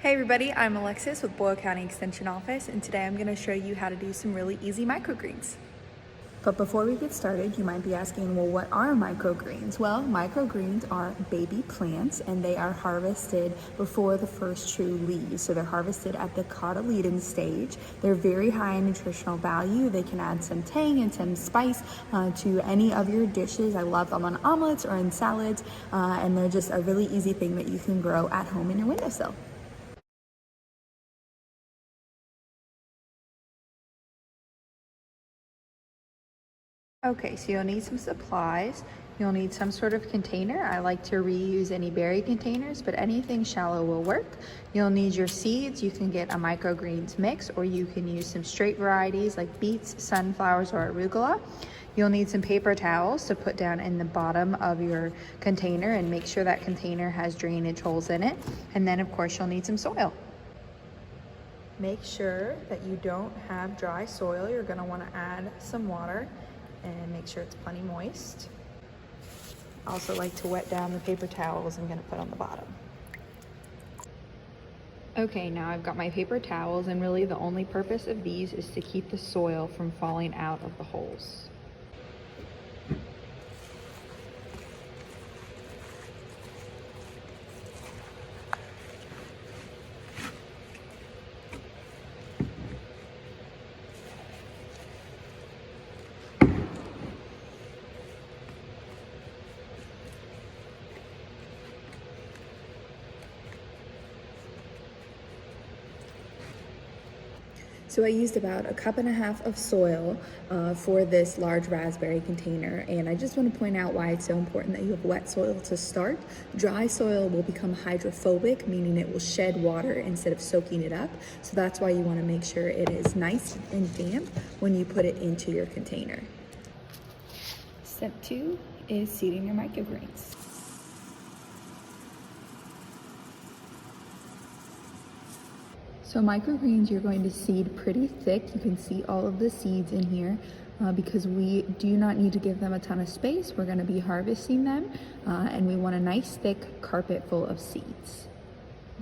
Hey everybody, I'm Alexis with Boyle County Extension Office, and today I'm going to show you how to do some really easy microgreens. But before we get started, you might be asking, well, what are microgreens? Well, microgreens are baby plants, and they are harvested before the first true leaves. So they're harvested at the cotyledon stage. They're very high in nutritional value. They can add some tang and some spice to any of your dishes. I love them on omelets or in salads, and they're just a really easy thing that you can grow at home in your windowsill. Okay, so you'll need some supplies. You'll need some sort of container. I like to reuse any berry containers, but anything shallow will work. You'll need your seeds. You can get a microgreens mix, or you can use some straight varieties like beets, sunflowers, or arugula. You'll need some paper towels to put down in the bottom of your container and make sure that container has drainage holes in it. And then of course you'll need some soil. Make sure that you don't have dry soil. You're gonna wanna add some water and make sure it's plenty moist. I also like to wet down the paper towels I'm gonna put on the bottom. Okay, now I've got my paper towels, and really the only purpose of these is to keep the soil from falling out of the holes. So I used about 1.5 cups of soil for this large raspberry container, and I just want to point out why it's so important that you have wet soil to start. Dry soil will become hydrophobic, meaning it will shed water instead of soaking it up. So that's why you want to make sure it is nice and damp when you put it into your container. Step 2 is seeding your microgreens. So microgreens, you're going to seed pretty thick. You can see all of the seeds in here because we do not need to give them a ton of space. We're going to be harvesting them and we want a nice thick carpet full of seeds.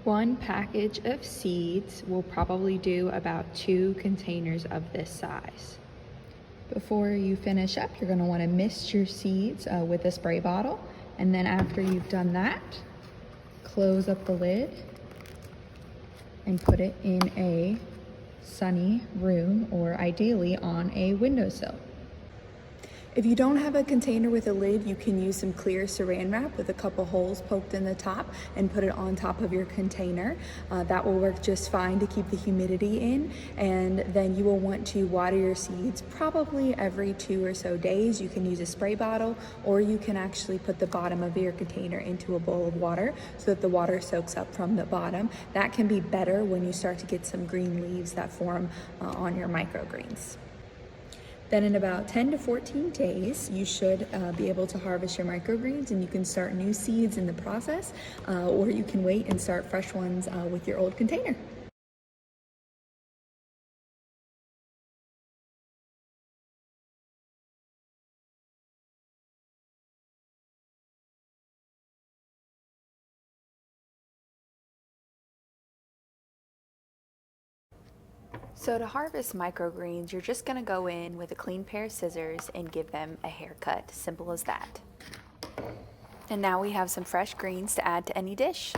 One package of seeds will probably do about 2 containers of this size. Before you finish up, you're going to want to mist your seeds with a spray bottle, and then after you've done that, close up the lid and put it in a sunny room, or ideally on a windowsill. If you don't have a container with a lid, you can use some clear saran wrap with a couple holes poked in the top and put it on top of your container. That will work just fine to keep the humidity in, and then you will want to water your seeds probably every 2 or so days. You can use a spray bottle, or you can actually put the bottom of your container into a bowl of water so that the water soaks up from the bottom. That can be better when you start to get some green leaves that form on your microgreens. Then in about 10 to 14 days, you should be able to harvest your microgreens, and you can start new seeds in the process, or you can wait and start fresh ones with your old container. So to harvest microgreens, you're just gonna go in with a clean pair of scissors and give them a haircut, simple as that. And now we have some fresh greens to add to any dish.